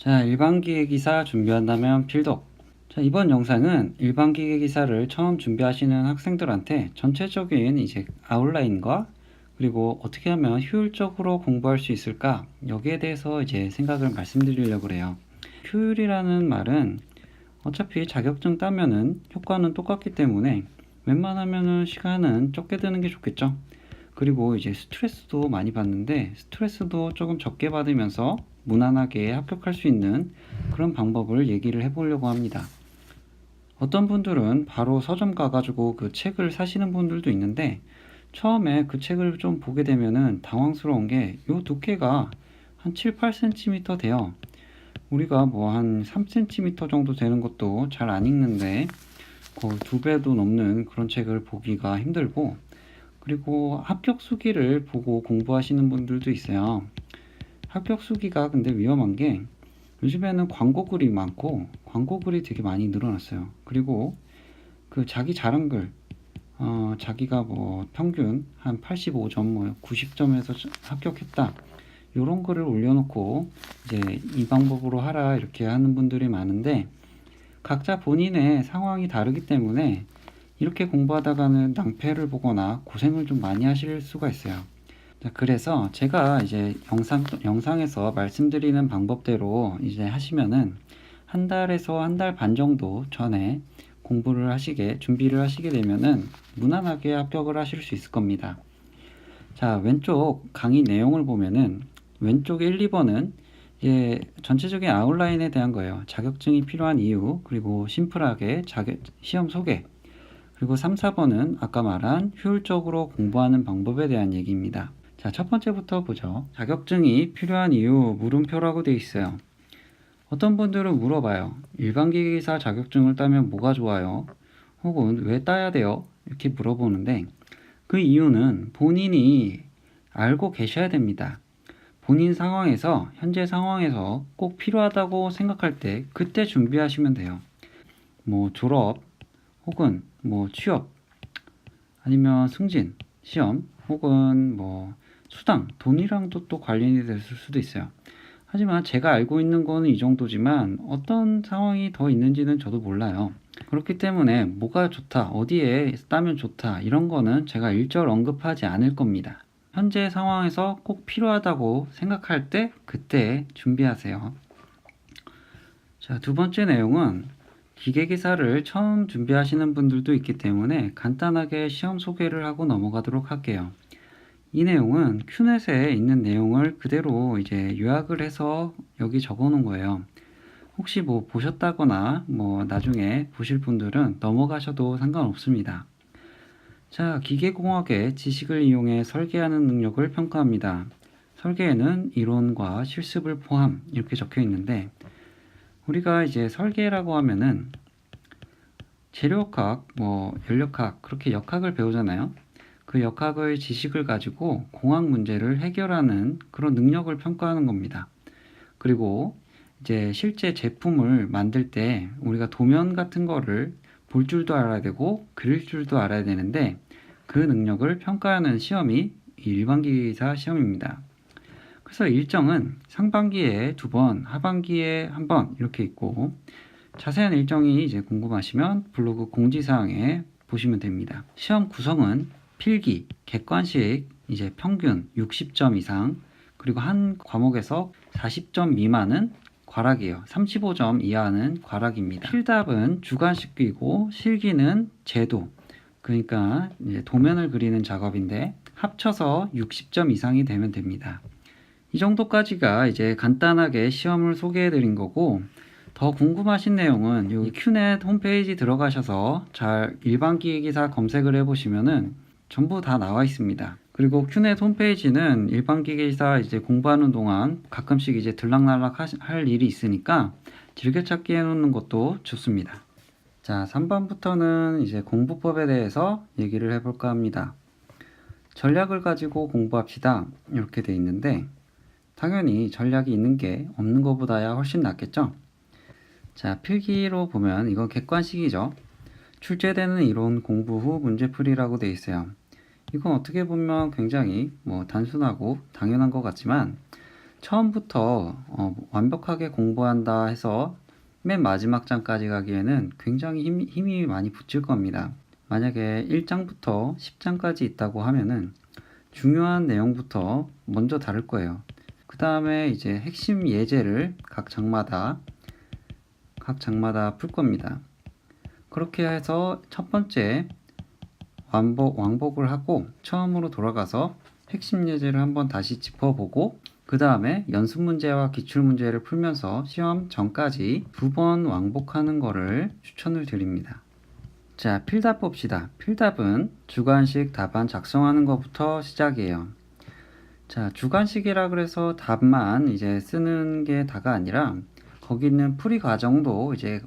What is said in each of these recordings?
자, 일반기계기사 준비한다면 필독. 자, 이번 영상은 일반기계기사를 처음 준비하시는 학생들한테 전체적인 아웃라인과 그리고 어떻게 하면 효율적으로 공부할 수 있을까? 여기에 대해서 생각을 말씀드리려고 그래요. 효율이라는 말은 어차피 자격증 따면은 효과는 똑같기 때문에 웬만하면은 시간은 적게 드는 게 좋겠죠. 그리고 스트레스도 많이 받는데 스트레스도 조금 적게 받으면서 무난하게 합격할 수 있는 그런 방법을 얘기를 해보려고 합니다. 어떤 분들은 바로 서점 가가지고 그 책을 사시는 분들도 있는데 처음에 그 책을 좀 보게 되면은 당황스러운 게 요 두께가 한 7, 8cm 돼요. 우리가 뭐 한 3cm 정도 되는 것도 잘 안 읽는데 거의 2배도 넘는 그런 책을 보기가 힘들고, 그리고 합격 수기를 보고 공부하시는 분들도 있어요. 합격 수기가 근데 위험한 게 요즘에는 광고글이 많고 광고글이 되게 많이 늘어났어요. 그리고 그 자기 잘한 글, 자기가 뭐 평균 한 85점, 뭐 90점에서 합격했다, 이런 글을 올려놓고 이 방법으로 하라 이렇게 하는 분들이 많은데 각자 본인의 상황이 다르기 때문에 이렇게 공부하다가는 낭패를 보거나 고생을 좀 많이 하실 수가 있어요. 자, 그래서 제가 영상에서 말씀드리는 방법대로 하시면은 한 달에서 한 달 반 정도 전에 준비를 하시게 되면은 무난하게 합격을 하실 수 있을 겁니다. 자, 왼쪽 강의 내용을 보면은 왼쪽 1, 2번은 전체적인 아웃라인에 대한 거예요. 자격증이 필요한 이유, 그리고 심플하게 시험 소개, 그리고 3, 4번은 아까 말한 효율적으로 공부하는 방법에 대한 얘기입니다. 자, 첫 번째부터 보죠. 자격증이 필요한 이유 물음표라고 되어 있어요. 어떤 분들은 물어봐요. 일반기계사 자격증을 따면 뭐가 좋아요? 혹은 왜 따야 돼요? 이렇게 물어보는데 그 이유는 본인이 알고 계셔야 됩니다. 본인 상황에서, 현재 상황에서 꼭 필요하다고 생각할 때 그때 준비하시면 돼요. 뭐 졸업, 혹은 뭐 취업, 아니면 승진, 시험, 혹은 뭐 수당, 돈이랑도 또 관련이 됐을 수도 있어요. 하지만 제가 알고 있는 거는 이 정도지만 어떤 상황이 더 있는지는 저도 몰라요. 그렇기 때문에 뭐가 좋다, 어디에 따면 좋다, 이런 거는 제가 일절 언급하지 않을 겁니다. 현재 상황에서 꼭 필요하다고 생각할 때 그때 준비하세요. 자, 두 번째 내용은 기계기사를 처음 준비하시는 분들도 있기 때문에 간단하게 시험 소개를 하고 넘어가도록 할게요. 이 내용은 큐넷에 있는 내용을 그대로 요약을 해서 여기 적어 놓은 거예요. 혹시 뭐 보셨다거나 뭐 나중에 보실 분들은 넘어가셔도 상관없습니다. 자, 기계공학의 지식을 이용해 설계하는 능력을 평가합니다. 설계에는 이론과 실습을 포함, 이렇게 적혀 있는데 우리가 설계라고 하면은 재료학, 뭐 연력학, 그렇게 역학을 배우잖아요. 그 역학의 지식을 가지고 공학 문제를 해결하는 그런 능력을 평가하는 겁니다. 그리고 실제 제품을 만들 때 우리가 도면 같은 거를 볼 줄도 알아야 되고 그릴 줄도 알아야 되는데 그 능력을 평가하는 시험이 일반기사 시험입니다. 그래서 일정은 상반기에 2번, 하반기에 1번 이렇게 있고, 자세한 일정이 궁금하시면 블로그 공지사항에 보시면 됩니다. 시험 구성은 필기, 객관식 평균 60점 이상, 그리고 한 과목에서 40점 미만은 과락이에요. 35점 이하는 과락입니다. 필답은 주관식이고 실기는 제도, 그러니까 도면을 그리는 작업인데 합쳐서 60점 이상이 되면 됩니다. 이 정도까지가 간단하게 시험을 소개해 드린 거고, 더 궁금하신 내용은 이 큐넷 홈페이지 들어가셔서 잘 일반기계기사 검색을 해 보시면은 전부 다 나와 있습니다. 그리고 큐넷 홈페이지는 일반기계기사 공부하는 동안 가끔씩 들락날락 할 일이 있으니까 즐겨찾기 해 놓는 것도 좋습니다. 자, 3번부터는 공부법에 대해서 얘기를 해 볼까 합니다. 전략을 가지고 공부합시다, 이렇게 돼 있는데 당연히 전략이 있는 게 없는 것보다야 훨씬 낫겠죠. 자, 필기로 보면 이건 객관식이죠. 출제되는 이론 공부 후 문제풀이라고 되어 있어요. 이건 어떻게 보면 굉장히 단순하고 당연한 것 같지만 처음부터 완벽하게 공부한다 해서 맨 마지막 장까지 가기에는 굉장히 힘이 많이 붙일 겁니다. 만약에 1장부터 10장까지 있다고 하면은 중요한 내용부터 먼저 다룰 거예요. 그 다음에 이제 핵심 예제를 각 장마다 풀 겁니다. 그렇게 해서 첫 번째 왕복을 하고 처음으로 돌아가서 핵심 예제를 한번 다시 짚어보고 그 다음에 연습 문제와 기출 문제를 풀면서 시험 전까지 2번 왕복하는 거를 추천을 드립니다. 자, 필답 봅시다. 필답은 주관식 답안 작성하는 것부터 시작이에요. 자, 주관식이라 그래서 답만 이제 쓰는 게 다가 아니라 거기 있는 풀이 과정도 이제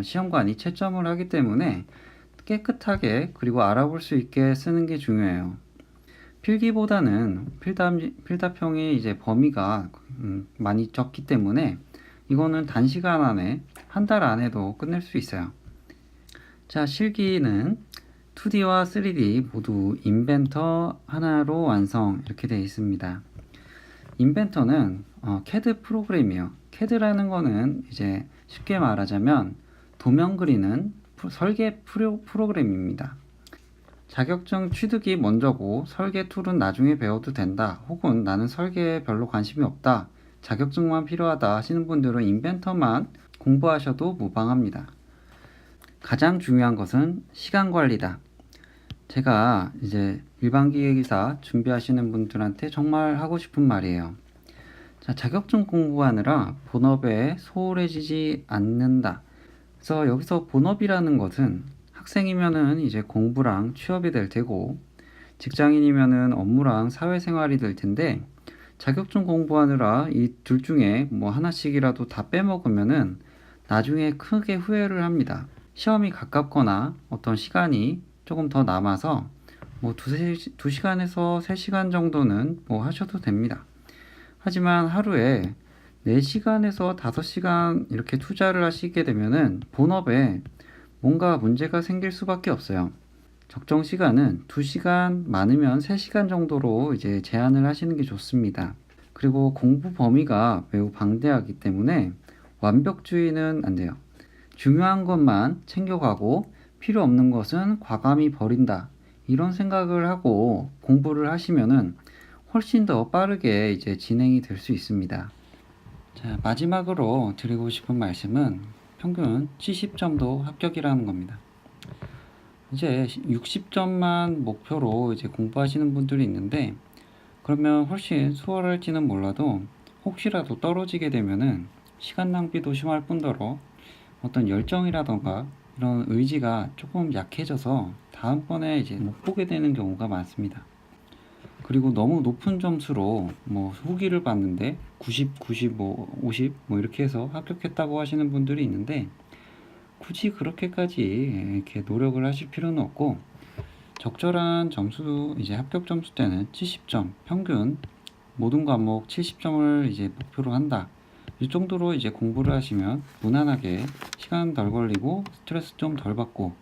시험관이 채점을 하기 때문에 깨끗하게 그리고 알아볼 수 있게 쓰는 게 중요해요. 필기보다는 필답형이 이제 범위가 많이 적기 때문에 이거는 단시간 안에 한 달 안에도 끝낼 수 있어요. 자, 실기는 2D와 3D 모두 인벤터 하나로 완성 이렇게 되어 있습니다. 인벤터는 CAD 프로그램이에요. CAD라는 거는 이제 쉽게 말하자면 도면 그리는 설계 프로그램입니다. 자격증 취득이 먼저고 설계 툴은 나중에 배워도 된다. 혹은 나는 설계에 별로 관심이 없다. 자격증만 필요하다 하시는 분들은 인벤터만 공부하셔도 무방합니다. 가장 중요한 것은 시간 관리다. 제가 이제 일반기계기사 준비하시는 분들한테 정말 하고 싶은 말이에요. 자, 자격증 공부하느라 본업에 소홀해지지 않는다. 그래서 여기서 본업이라는 것은 학생이면은 이제 공부랑 취업이 될 테고 직장인이면은 업무랑 사회생활이 될 텐데 자격증 공부하느라 이 둘 중에 뭐 하나씩이라도 다 빼먹으면은 나중에 크게 후회를 합니다. 시험이 가깝거나 어떤 시간이 조금 더 남아서 뭐 2시간에서 3시간 정도는 뭐 하셔도 됩니다. 하지만 하루에 4시간에서 5시간 이렇게 투자를 하시게 되면은 본업에 뭔가 문제가 생길 수밖에 없어요. 적정 시간은 2시간, 많으면 3시간 정도로 이제 제한을 하시는 게 좋습니다. 그리고 공부 범위가 매우 방대하기 때문에 완벽주의는 안 돼요. 중요한 것만 챙겨가고 필요 없는 것은 과감히 버린다. 이런 생각을 하고 공부를 하시면은 훨씬 더 빠르게 이제 진행이 될 수 있습니다. 자, 마지막으로 드리고 싶은 말씀은 평균 70점도 합격이라는 겁니다. 이제 60점만 목표로 이제 공부하시는 분들이 있는데 그러면 훨씬 수월할지는 몰라도 혹시라도 떨어지게 되면은 시간 낭비도 심할 뿐더러 어떤 열정이라던가 이런 의지가 조금 약해져서 다음번에 이제 못 보게 되는 경우가 많습니다. 그리고 너무 높은 점수로 뭐 후기를 봤는데 90, 90, 뭐 50, 뭐 이렇게 해서 합격했다고 하시는 분들이 있는데 굳이 그렇게까지 이렇게 노력을 하실 필요는 없고 적절한 점수 이제 합격 점수 때는 70점 평균 모든 과목 70점을 이제 목표로 한다. 이 정도로 이제 공부를 하시면 무난하게 시간 덜 걸리고 스트레스 좀 덜 받고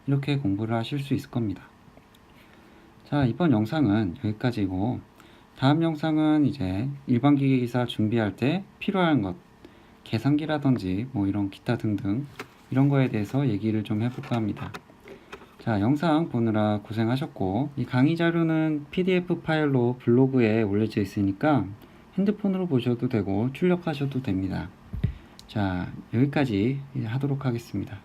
이렇게 공부를 하실 수 있을 겁니다. 자, 이번 영상은 여기까지고 다음 영상은 이제 일반기계기사 준비할 때 필요한 것 계산기라든지 뭐 이런 기타 등등 이런 거에 대해서 얘기를 좀 해볼까 합니다. 자, 영상 보느라 고생하셨고 이 강의 자료는 PDF 파일로 블로그에 올려져 있으니까 핸드폰으로 보셔도 되고 출력하셔도 됩니다. 자, 여기까지 하도록 하겠습니다.